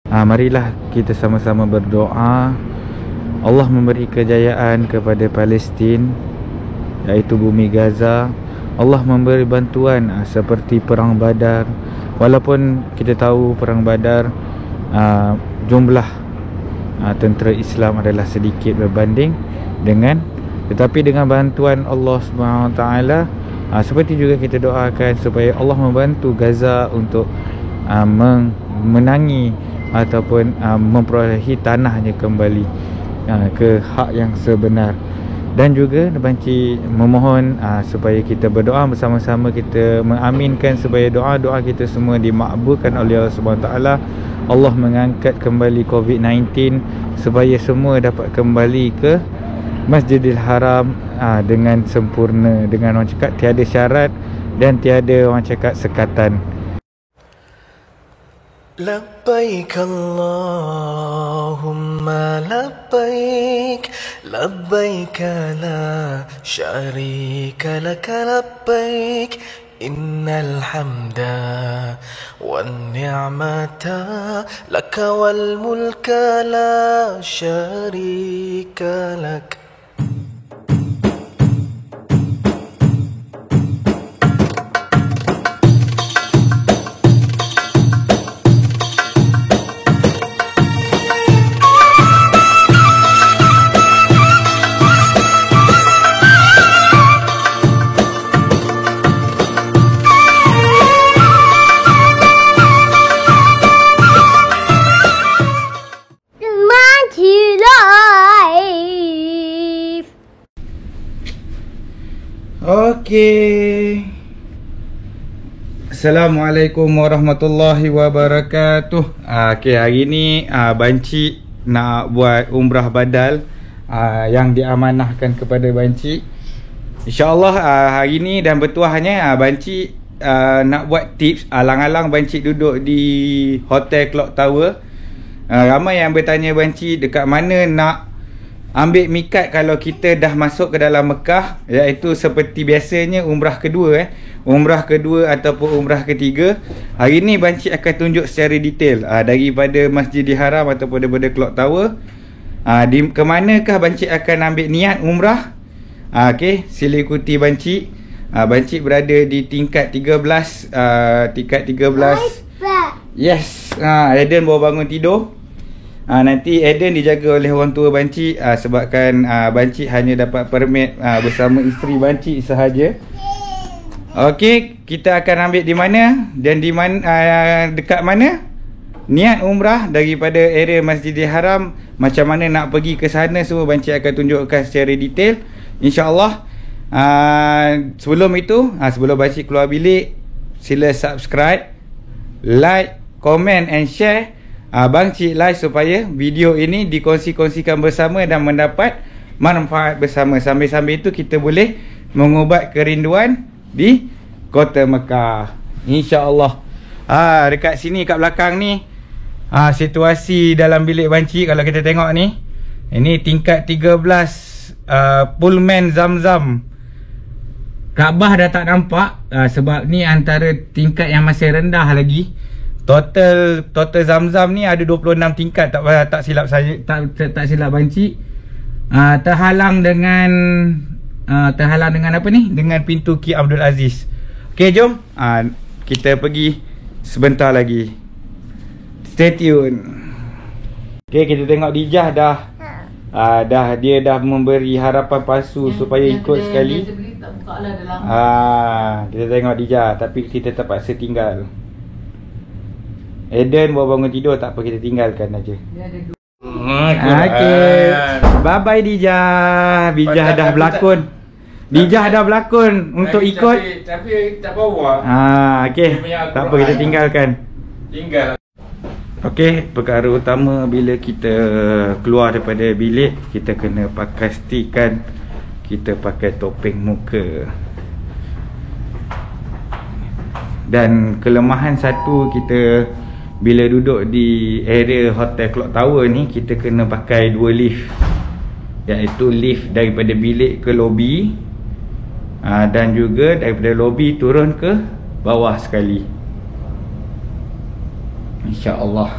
Marilah kita sama-sama berdoa Allah memberi kejayaan kepada Palestin, iaitu bumi Gaza. Allah memberi bantuan seperti Perang Badar. Walaupun kita tahu Perang Badar jumlah tentera Islam adalah sedikit berbanding dengan, tetapi dengan bantuan Allah SWT, seperti juga kita doakan supaya Allah membantu Gaza untuk menangi ataupun memperolehi tanahnya kembali ke hak yang sebenar. Dan juga banci memohon supaya kita berdoa bersama-sama, kita mengaminkan supaya doa-doa kita semua dimakbulkan oleh Allah SWT. Allah mengangkat kembali COVID-19 supaya semua dapat kembali ke Masjidil Haram dengan sempurna, dengan orang cakap tiada syarat dan tiada orang cakap sekatan. لبيك اللهم لبيك لبيك لا شريك لك لبيك إن الحمد والنعمة لك والملك لا شريك لك. Okey. Assalamualaikum warahmatullahi wabarakatuh. Okey, hari ni banci nak buat umrah badal yang diamanahkan kepada banci. InsyaAllah hari ni dan bertuahnya banci nak buat tips. Alang-alang banci duduk di Hotel Clock Tower. Ramai yang bertanya banci dekat mana nak ambil mikat kalau kita dah masuk ke dalam Mekah, iaitu seperti biasanya umrah kedua umrah kedua ataupun umrah ketiga. Hari ni banci akan tunjuk secara detail daripada Masjidil Haram ataupun daripada Clock Tower ke manakah banci akan ambil niat umrah. Okey, sila ikuti banci. Banci berada di tingkat 13, tingkat 13. Yes, Eden baru bangun tidur. Nanti Eden dijaga oleh orang tua banci sebabkan banci hanya dapat permit bersama isteri banci sahaja. Okey, kita akan ambil di mana dan di mana, dekat mana niat umrah daripada area Masjidil Haram, macam mana nak pergi ke sana, semua banci akan tunjukkan secara detail insya-Allah. Sebelum itu, sebelum banci keluar bilik, sila subscribe, like, comment and share Bang Cik Lai supaya video ini dikongsi-kongsikan bersama dan mendapat manfaat bersama. Sambil-sambil itu kita boleh mengubat kerinduan di Kota Mekah, insya-Allah. Dekat sini kat belakang ni situasi dalam bilik banci. Kalau kita tengok ni, ini tingkat 13, Pullman Zamzam. Kaabah dah tak nampak sebab ni antara tingkat yang masih rendah lagi. Total Zamzam ni ada 26 tingkat, tak silap saya, tak silap banci. Terhalang dengan apa ni? Dengan pintu Ki Abdul Aziz. Okey, jom kita pergi sebentar lagi. Stay tune. Okey, kita tengok Dijah dia dah memberi harapan palsu supaya ikut sekali. Kita tengok Dijah, tapi kita terpaksa tinggal. Eden baru bangun tidur, tak apa, kita tinggalkan aja. Okey. Bye bye Dijah. Dijah dah berlakon. Dijah dah berlakon untuk ikut. Tapi tak bawa. Okey. Tak apa, kita tinggalkan. Tinggal. Okey, perkara utama bila kita keluar daripada bilik, kita kena pastikan kita pakai topeng muka. Dan kelemahan satu kita bila duduk di area Hotel Clock Tower ni, kita kena pakai 2 lift, iaitu lift daripada bilik ke lobi dan juga daripada lobi turun ke bawah sekali, insya-Allah.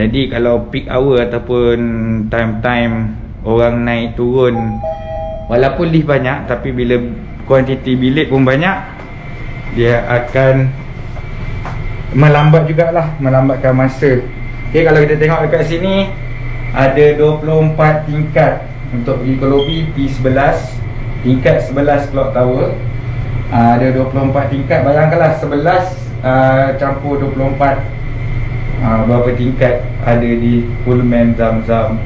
Jadi kalau peak hour ataupun time-time orang naik turun, walaupun lift banyak, tapi bila kuantiti bilik pun banyak, dia akan melambat jugalah, melambatkan masa. Okay, kalau kita tengok dekat sini ada 24 tingkat untuk pergi ke lobby P11, tingkat 11 clock tower. Ada 24 tingkat. Bayangkanlah 11 campur 24, berapa tingkat ada di Pullman Zamzam.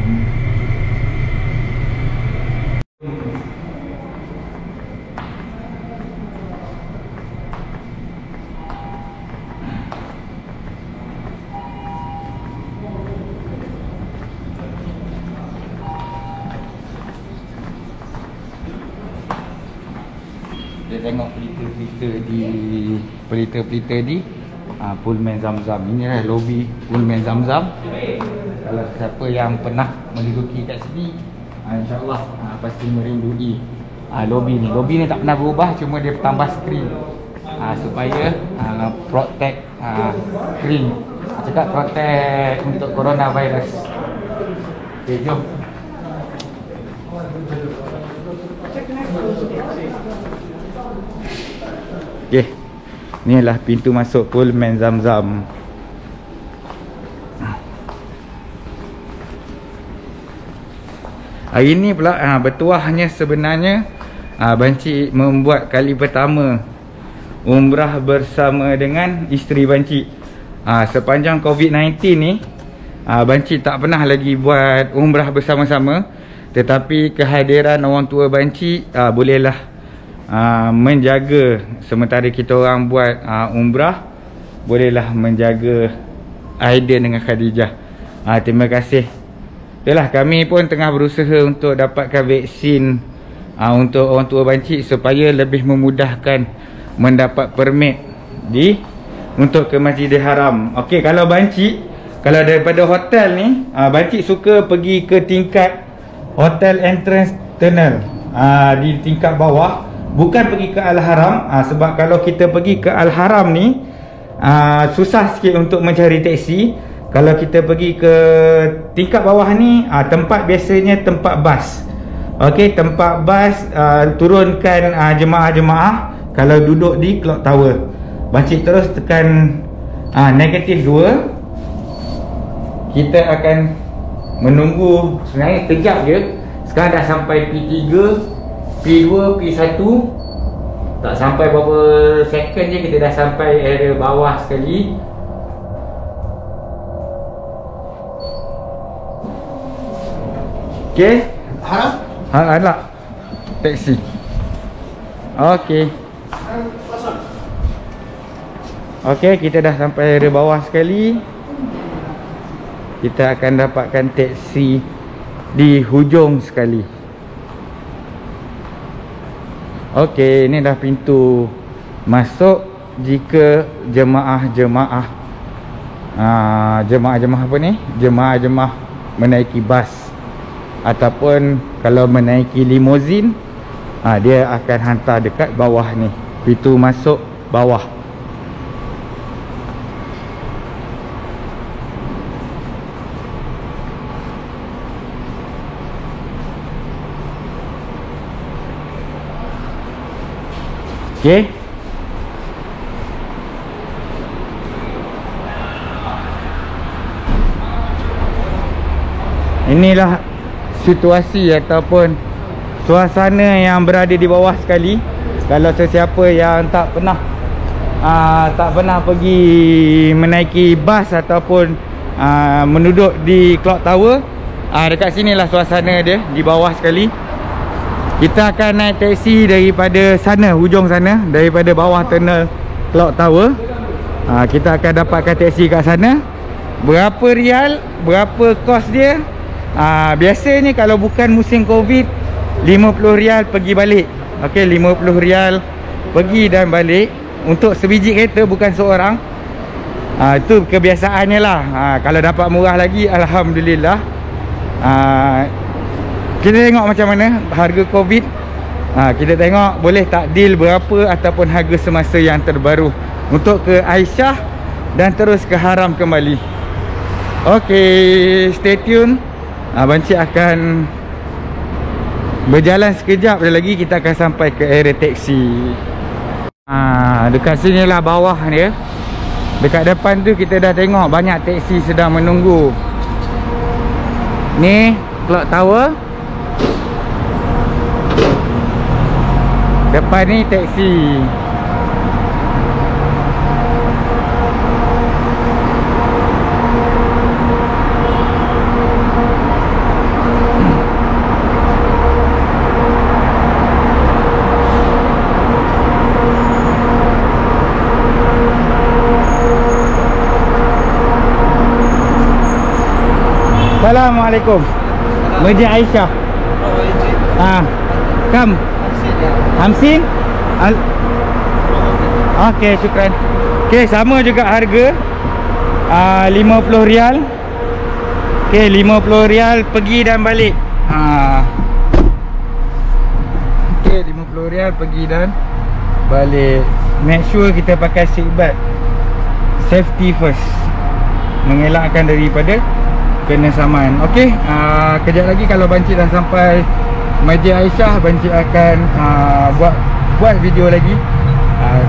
Kita tengok pelita-pelita di Pullman Zamzam. Inilah lobi Pullman Zamzam. Kalau siapa yang pernah menduduki kat sini, insyaAllah pasti merindui lobi ni. Lobi ni tak pernah berubah, cuma dia tambah skrin supaya protect skrin. Cakap protect untuk coronavirus. Okay, jom. Okay, ni adalah pintu masuk Pullman Zamzam. Hari ni pula bertuahnya sebenarnya Banci membuat kali pertama umrah bersama dengan isteri Banci. Sepanjang COVID-19 ni Banci tak pernah lagi buat umrah bersama-sama, tetapi kehadiran orang tua Banci bolehlah menjaga sementara kita orang buat umrah, bolehlah menjaga Aiden dengan Khadijah. Terima kasih. Itulah, kami pun tengah berusaha untuk dapatkan vaksin untuk orang tua Banci supaya lebih memudahkan mendapat permit untuk ke Masjidil Haram. Okey, kalau Banci, kalau daripada hotel ni, Banci suka pergi ke tingkat hotel entrance tunnel, di tingkat bawah, bukan pergi ke Al-Haram. Sebab kalau kita pergi ke Al-Haram ni susah sikit untuk mencari teksi. Kalau kita pergi ke tingkat bawah ni, tempat biasanya tempat bas. Okey, tempat bas turunkan jemaah-jemaah. Kalau duduk di clock tower, Banci terus tekan negatif 2. Kita akan menunggu, sebenarnya kejap je. Sekarang dah sampai P3, P2, P1. Tak sampai berapa second je kita dah sampai area bawah sekali. Okey. Haram? Alah. Taksi. Okey. Okey, kita dah sampai area bawah sekali. Kita akan dapatkan teksi di hujung sekali. Okey, ini dah pintu masuk jika jemaah-jemaah apa ni? Jemaah-jemaah menaiki bas ataupun kalau menaiki limuzin, dia akan hantar dekat bawah ni, pintu masuk bawah. Okey. Inilah situasi ataupun suasana yang berada di bawah sekali. Kalau sesiapa yang tak pernah pergi menaiki bas ataupun menuduk di clock tower, dekat sinilah suasana dia di bawah sekali. Kita akan naik teksi daripada sana, hujung sana, daripada bawah tunnel clock tower. Kita akan dapatkan teksi kat sana. Berapa rial, berapa kos dia? Biasanya kalau bukan musim Covid, 50 rial pergi balik. Okey, 50 rial pergi dan balik untuk sebiji kereta, bukan seorang. Itu kebiasaannya lah. Kalau dapat murah lagi, alhamdulillah. Kita tengok macam mana harga Covid. Kita tengok boleh tak deal berapa ataupun harga semasa yang terbaru untuk ke Aisyah dan terus ke Haram kembali. Okey, stay tune. Banci akan berjalan sekejap lagi kita akan sampai ke area taksi. Dekat sini lah bawah dia. Dekat depan tu kita dah tengok banyak taksi sedang menunggu. Ni clock tower. Depan ni taksi. Assalamualaikum. Masjid Aisyah. Kam. Hamsin? Okey, syukran. Okey, sama juga harga. 50 rial. Okey, 50 rial pergi dan balik. Okey, 50 rial pergi dan balik. Make sure kita pakai seatbelt. Safety first. Mengelakkan daripada kena saman. Okey, kejap lagi kalau banci dah sampai Masjid Aisyah, banci akan buat video lagi.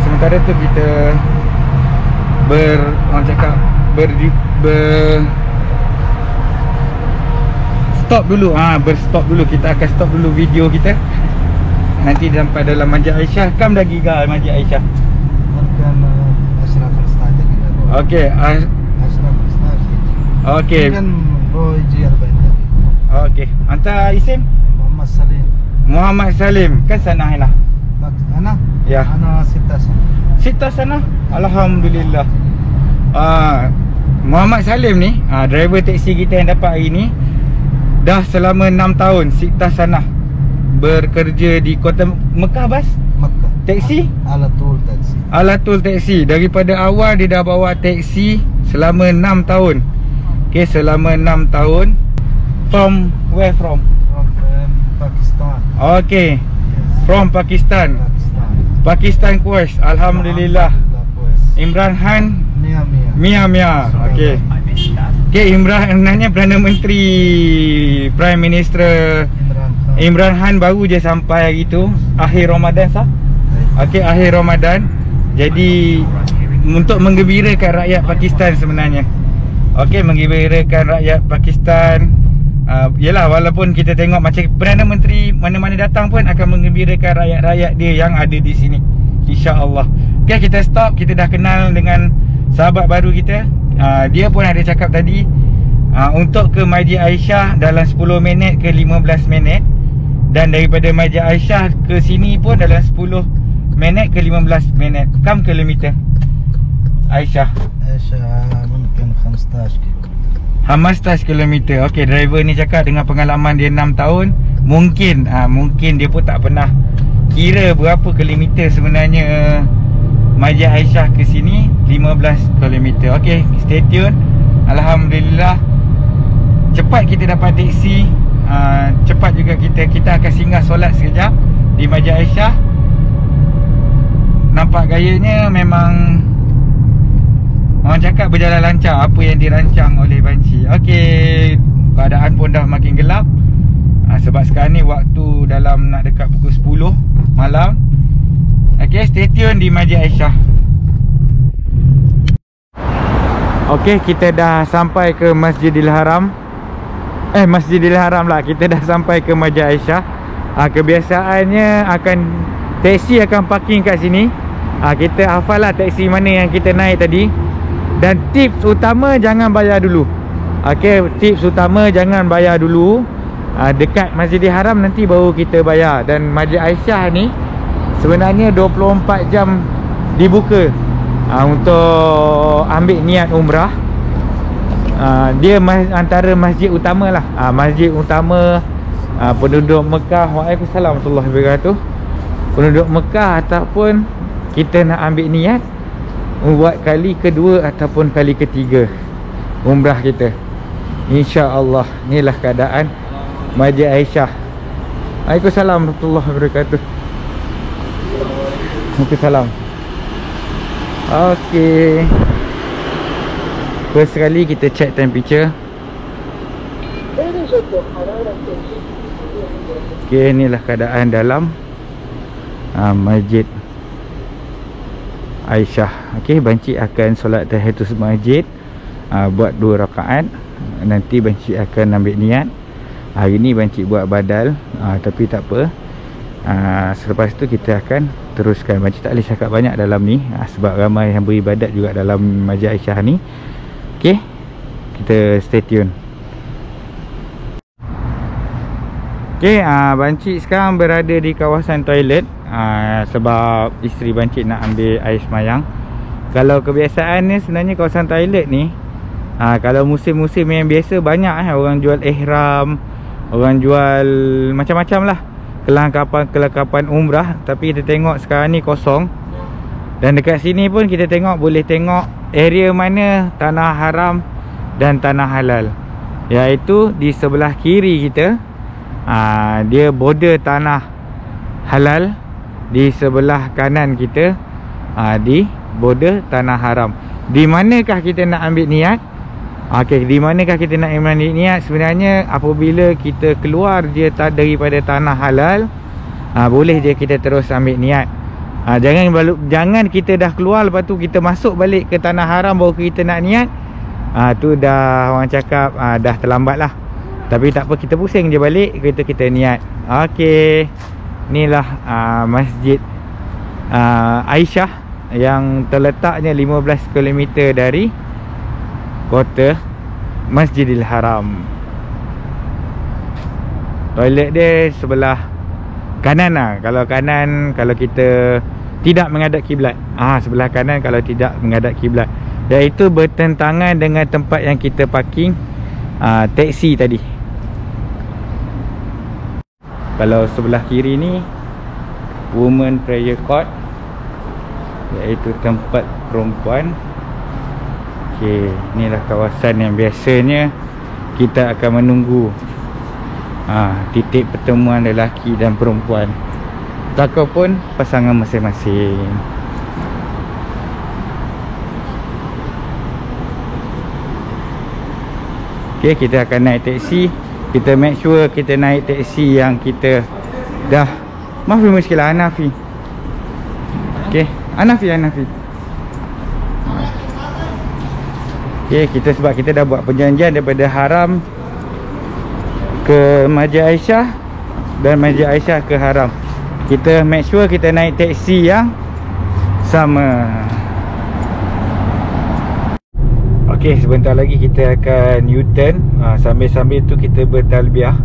Sementara tu kita orang cakap stop dulu. Berstop dulu. Kita akan stop dulu video kita. Nanti sampai dalam Masjid Aisyah. Kam dah gigal Masjid Aisyah. Okey, okey. Kan Roji Arbain tadi. Okey. Anta isim? Muhammad Salim. Muhammad Salim. Kan sana lah. Ana? Ya. Ana Sita sana. Alhamdulillah. Muhammad Salim ni, driver taksi kita yang dapat hari ni dah selama 6 tahun Sita sana. Bekerja di Kota Mekah bas? Makkah. Taksi? Alatul taksi. Alatul taksi. Daripada awal dia dah bawa taksi selama 6 tahun. Okay, selama 6 tahun. From where from? From Pakistan. Okay. Yes. From Pakistan. Pakistan Kuwait. Alhamdulillah. Imran Khan. Mia. Okay. Okay, Imran nanya Perdana Menteri Prime Minister Imran Khan baru je sampai hari tu. Akhir Ramadan sah. Okay, akhir Ramadan. Jadi untuk menggembirakan rakyat Pakistan sebenarnya. Okey, menggembirakan rakyat Pakistan. Yelah, walaupun kita tengok macam Perdana Menteri mana-mana datang pun akan menggembirakan rakyat-rakyat dia yang ada di sini, insya-Allah. Okey, kita stop. Kita dah kenal dengan sahabat baru kita. Dia pun ada cakap tadi untuk ke Masjid Aisyah dalam 10 minit ke 15 minit. Dan daripada Masjid Aisyah ke sini pun dalam 10 minit ke 15 minit. Kam kilometer Aisyah? Mungkin 15 km. 15 km. Okey, driver ni cakap dengan pengalaman dia 6 tahun, mungkin dia pun tak pernah kira berapa kilometer sebenarnya Masjid Aisyah ke sini. 15 km. Okey, stay tune. Alhamdulillah cepat kita dapat taksi. Cepat juga kita akan singgah solat sekejap di Masjid Aisyah. Nampak gayanya memang orang cakap berjalan lancar apa yang dirancang oleh banci. Okey, keadaan pun dah makin gelap. Sebab sekarang ni waktu dalam nak dekat pukul 10 malam. Okey, stay tune di Masjid Aisyah. Okey, kita dah sampai ke Masjidil Haram. Masjidil Haram lah. Kita dah sampai ke Masjid Aisyah. Kebiasaannya taksi akan parking kat sini. Kita hafal lah taksi mana yang kita naik tadi. Dan tips utama jangan bayar dulu. Okey, tips utama jangan bayar dulu. Dekat Masjidil Haram nanti baru kita bayar. Dan Masjid Aisyah ni sebenarnya 24 jam dibuka untuk ambil niat umrah. Dia antara masjid utama lah. Masjid utama penduduk Mekah. Waalaikumsalam warahmatullahi wabarakatuh. Penduduk Mekah ataupun kita nak ambil niat buat kali kedua ataupun kali ketiga umrah kita, insya-Allah. Inilah keadaan Masjid Aisyah. Waalaikumsalam warahmatullahi wabarakatuh. Waalaikumsalam. Okey. First sekali kita check temperature. Okay, inilah keadaan dalam Masjid Aisyah. Okay, banci akan solat tahiyatul masjid, buat 2 rakaat. Nanti banci akan ambil niat. Hari ni banci buat badal, tapi tak apa. Selepas tu kita akan teruskan. Banci tak boleh cakap banyak dalam ni, sebab ramai yang beribadat juga dalam Masjid Aisyah ni. Okay, kita stay tune. Okay, banci sekarang berada di kawasan toilet, sebab isteri banci nak ambil air semayang. Kalau kebiasaannya sebenarnya kawasan toilet ni, kalau musim-musim yang biasa banyak orang jual ihram, orang jual macam-macam lah, kelengkapan umrah. Tapi kita tengok sekarang ni kosong. Dan dekat sini pun kita tengok, boleh tengok area mana tanah haram dan tanah halal, iaitu di sebelah kiri kita, dia border tanah halal. Di sebelah kanan kita, di border tanah haram. Di manakah kita nak ambil niat? Okey, di manakah kita nak ambil niat? Sebenarnya apabila kita keluar je daripada tanah halal, boleh je kita terus ambil niat. Jangan kita dah keluar, lepas tu kita masuk balik ke tanah haram baru kita nak niat. Tu dah orang cakap dah terlambat lah. Tapi tak apa, kita pusing je balik, kita niat. Okey, inilah Masjid Aisyah yang terletaknya 15 km dari kota Masjidil Haram. Toilet dia sebelah kanan lah. Kalau kanan, kalau kita tidak menghadap kiblat. Sebelah kanan kalau tidak menghadap kiblat, iaitu bertentangan dengan tempat yang kita parking teksi tadi. Kalau sebelah kiri ni Women Prayer Court, iaitu tempat perempuan. Okey, inilah kawasan yang biasanya kita akan menunggu titik pertemuan lelaki dan perempuan, ataupun pasangan masing-masing. Okey, kita akan naik teksi. Kita make sure kita naik teksi yang kita dah. Maaf muskilah Hanafi. Okey, Hanafi. Okey, sebab kita dah buat perjanjian daripada haram ke Masjid Aisyah dan Masjid Aisyah ke haram. Kita make sure kita naik teksi yang sama. Okey, sebentar lagi kita akan U-turn. Sambil-sambil tu kita bertalbiah.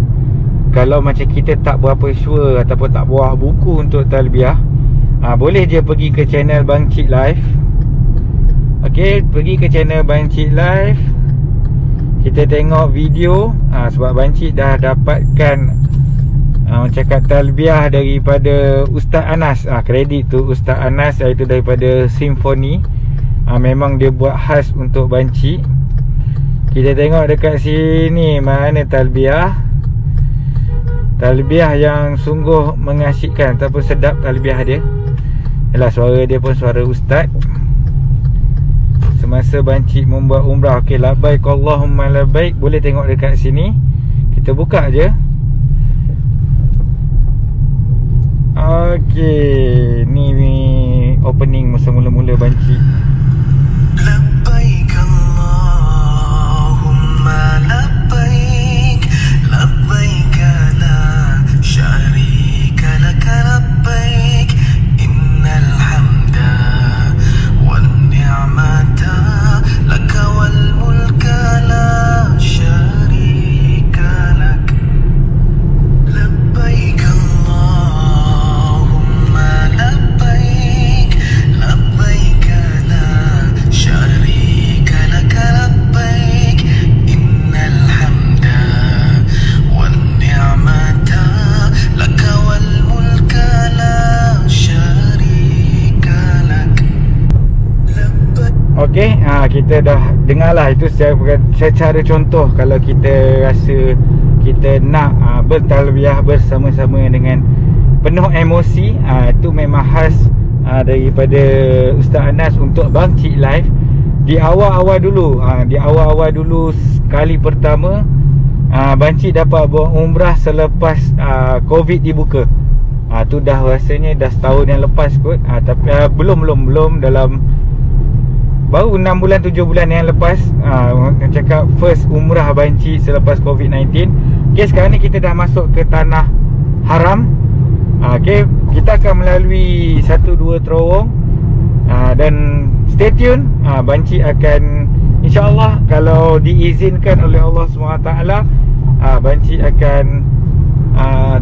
Kalau macam kita tak berapa sure ataupun tak bawa buku untuk talbiah, boleh je pergi ke channel Bang Cik Live. Okey, pergi ke channel Bang Cik Live. Kita tengok video, sebab Bang Cik dah dapatkan cakap talbiah daripada Ustaz Anas. Kredit tu Ustaz Anas, iaitu daripada Simfoni. Memang dia buat khas untuk banci. Kita tengok dekat sini mana talbiah yang sungguh mengasyikkan ataupun sedap talbiah dia. Yalah, suara dia pun suara ustaz semasa banci membuat umrah. Okey, labbaik Allahumma labbaik. Boleh tengok dekat sini. Kita buka je. Okey, ni opening masa mula-mula banci. لبيك اللهم لبيك لبيك لا شريك لك لبيك إن الحمد والنعمة لك والملك لا شريك لك لبيك اللهم لبيك لبيك لا شريك لك لبيك إن الحمد والنعمة لك والملك لا شريك لك لبيك. Okey, kita dah dengar lah. Itu secara contoh kalau kita rasa kita nak bertalbiah bersama-sama dengan penuh emosi. Itu memang khas daripada Ustaz Anas untuk Bang Cik Live. di awal-awal dulu, di awal-awal dulu sekali pertama Banci dapat buat umrah selepas Covid dibuka. Tu dah rasanya dah setahun yang lepas kot. Tapi belum dalam baru 6 bulan 7 bulan yang lepas cakap first umrah Banci selepas Covid-19. Okay, sekarang ni kita dah masuk ke tanah haram. Okay, kita akan melalui 1-2 terowong dan stay tune. Banci akan InsyaAllah kalau diizinkan oleh Allah SWT, Banci akan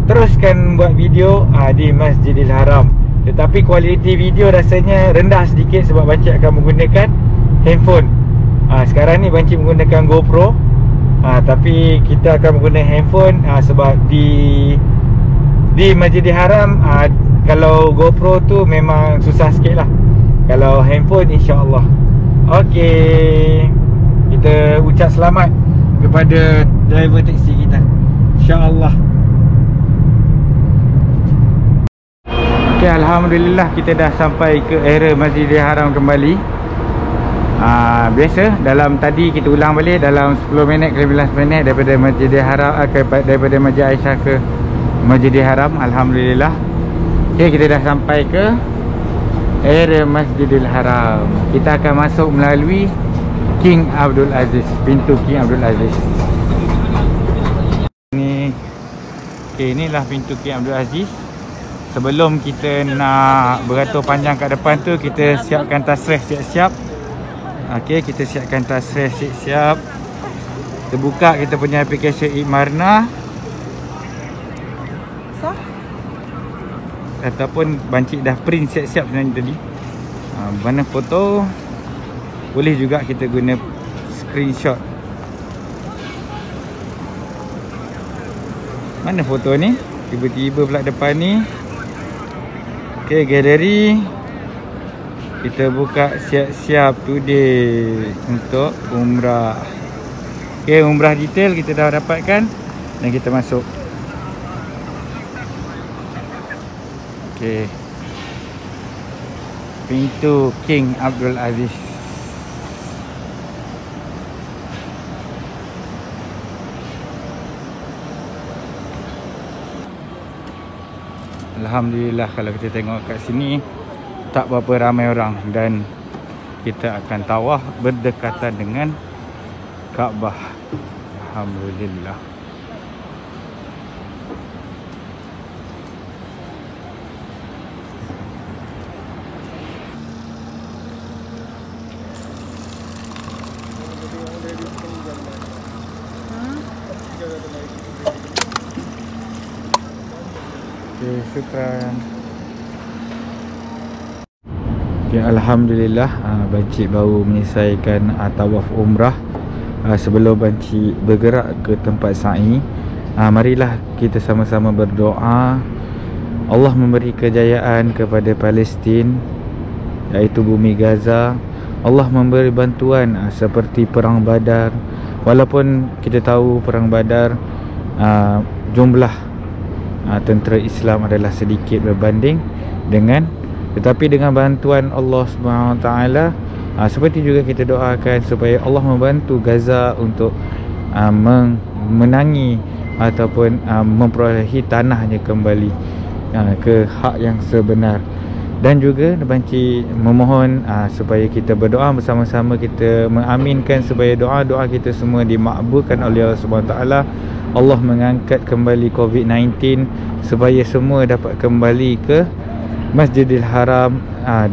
teruskan buat video di Masjidil Haram. Tetapi kualiti video rasanya rendah sedikit sebab Banci akan menggunakan handphone. Sekarang ni Banci menggunakan GoPro, tapi kita akan menggunakan handphone sebab di Masjidil Haram kalau GoPro tu memang susah sikit lah. Kalau handphone insyaAllah. Okey, kita ucap selamat kepada driver taksi kita, InsyaAllah. Okey, Alhamdulillah kita dah sampai ke area Masjidil Haram kembali. Biasa dalam tadi kita ulang balik dalam 10 minit ke 15 minit daripada Masjidil Haram daripada Masjid Aisyah ke Masjidil Haram. Alhamdulillah. Okey, kita dah sampai ke area Masjidil Haram. Kita akan masuk melalui King Abdul Aziz, pintu King Abdul Aziz. Inilah pintu King Abdul Aziz. Sebelum kita nak beratur panjang kat depan tu, kita siapkan tasrih siap-siap. Okey, kita siapkan tasrih siap-siap. Kita buka kita punya aplikasi Ikmarna. Ataupun Banci dah print siap-siap sebenarnya tadi. Mana foto, boleh juga kita guna screenshot. Mana foto ni? Tiba-tiba pula depan ni. Okay, galeri. Kita buka siap-siap today untuk umrah. Okay, umrah detail kita dah dapatkan dan kita masuk. Okay, pintu King Abdul Aziz. Alhamdulillah, kalau kita tengok kat sini tak berapa ramai orang dan kita akan tawaf berdekatan dengan Kaabah. Alhamdulillah. Okay, syukran. Okay, Alhamdulillah, Banci baru menyelesaikan tawaf umrah. Sebelum Banci bergerak ke tempat sa'i, marilah kita sama-sama berdoa Allah memberi kejayaan kepada Palestin, iaitu bumi Gaza. Allah memberi bantuan seperti perang Badar. Walaupun kita tahu perang Badar jumlah tentera Islam adalah sedikit berbanding dengan, tetapi dengan bantuan Allah SWT, seperti juga kita doakan supaya Allah membantu Gaza untuk menangi ataupun memperolehi tanahnya kembali ke hak yang sebenar. Dan juga Banci memohon supaya kita berdoa bersama-sama, kita mengaminkan supaya doa-doa kita semua dimakbulkan oleh Allah SWT. Allah mengangkat kembali Covid-19 supaya semua dapat kembali ke Masjidil Haram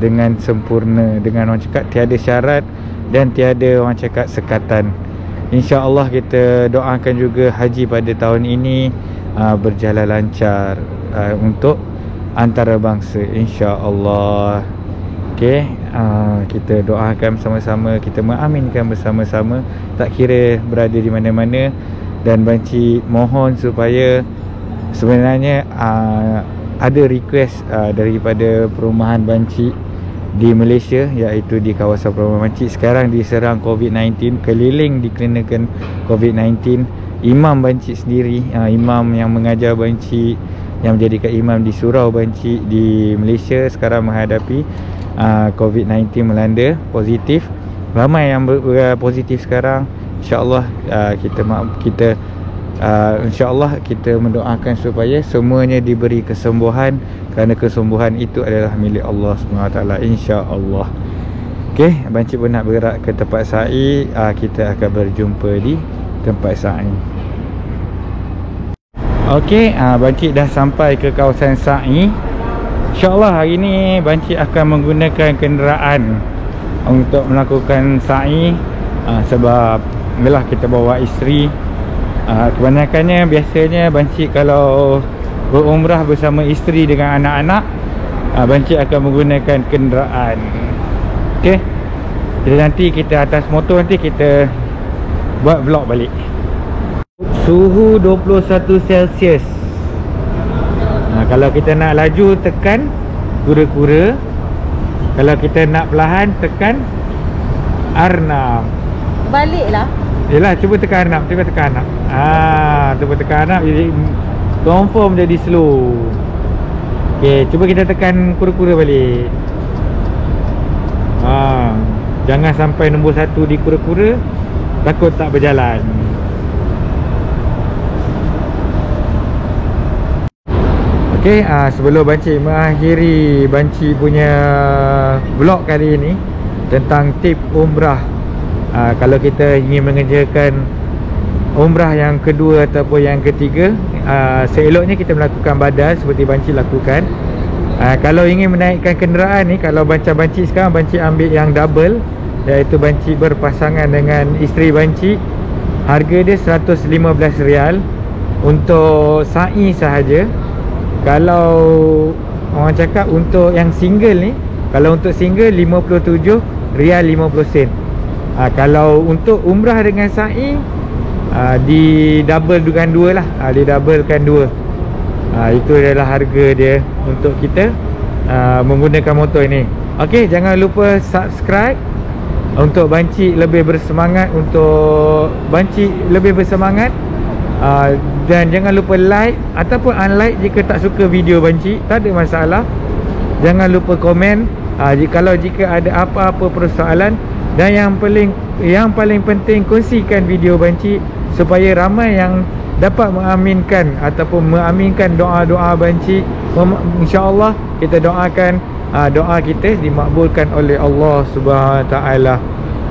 dengan sempurna, dengan orang cakap tiada syarat dan tiada orang cakap sekatan. InsyaAllah kita doakan juga haji pada tahun ini berjalan lancar untuk antarabangsa, insya-Allah. Okey, kita doakan bersama-sama, kita mengaminkan bersama-sama, tak kira berada di mana-mana. Dan Banci mohon supaya sebenarnya ada request daripada perumahan Banci di Malaysia, iaitu di kawasan perumahan Banci sekarang diserang Covid-19, keliling dikenakan Covid-19. Imam Banci sendiri, imam yang mengajar Banci, yang menjadikan imam di surau Banci di Malaysia, sekarang menghadapi Covid-19 melanda positif. ramai yang positif sekarang. InsyaAllah InsyaAllah kita mendoakan supaya semuanya diberi kesembuhan, kerana kesembuhan itu adalah milik Allah SWT, insyaAllah. Okey, Bancik pun nak bergerak ke tempat sa'i. Kita akan berjumpa di tempat sa'i. Okey, Bancik dah sampai ke kawasan sa'i. InsyaAllah hari ni Bancik akan menggunakan kenderaan untuk melakukan sa'i. Sebab inilah kita bawa isteri. Kebanyakannya biasanya Bancik kalau berumrah bersama isteri dengan anak-anak, Bancik akan menggunakan kenderaan. Okey, jadi nanti kita atas motor, nanti kita buat vlog balik. Suhu 21 Celsius. Kalau kita nak laju tekan kura-kura, kalau kita nak perlahan tekan R6. Baliklah. Yelah, cuba tekan R6, cuba tekan R6. Cuba tekan R6, jadi confirm jadi slow. Okey, cuba kita tekan kura-kura balik. Jangan sampai nombor 1 di kura-kura, takut tak berjalan. Okey, sebelum Bancik mengakhiri Bancik punya vlog kali ini tentang tip umrah, kalau kita ingin mengerjakan umrah yang kedua ataupun yang ketiga, seeloknya kita melakukan badal seperti Bancik lakukan. Kalau ingin menaikkan kenderaan ni, kalau macam Bancik sekarang, Bancik ambil yang double, iaitu Bancik berpasangan dengan isteri Bancik. Harga dia Riyal untuk sa'i sahaja. Kalau orang cakap untuk yang single ni, kalau untuk single RM57.50. Kalau untuk umrah dengan sa'i, di double dengan 2 lah, didoublekan 2. Itu adalah harga dia untuk kita menggunakan motor ini. Okey, jangan lupa subscribe untuk Bancik lebih bersemangat, dan jangan lupa like ataupun unlike jika tak suka video Bancik, tak ada masalah. Jangan lupa komen jika ada apa-apa persoalan, dan yang paling penting, kongsikan video Bancik supaya ramai yang dapat mengaminkan ataupun mengaminkan doa-doa Bancik. InsyaAllah kita doakan doa kita dimakbulkan oleh Allah Subhanahu Taala.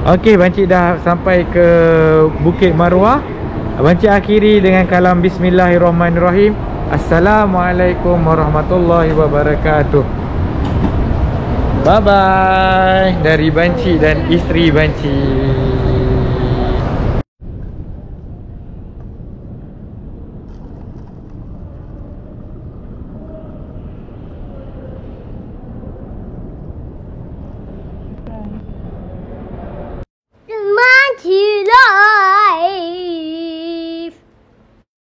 Okey, Bancik dah sampai ke Bukit Marwah. Bancik akhiri dengan kalam Bismillahirrahmanirrahim. Assalamualaikum warahmatullahi wabarakatuh. Bye bye dari Bancik dan isteri Bancik.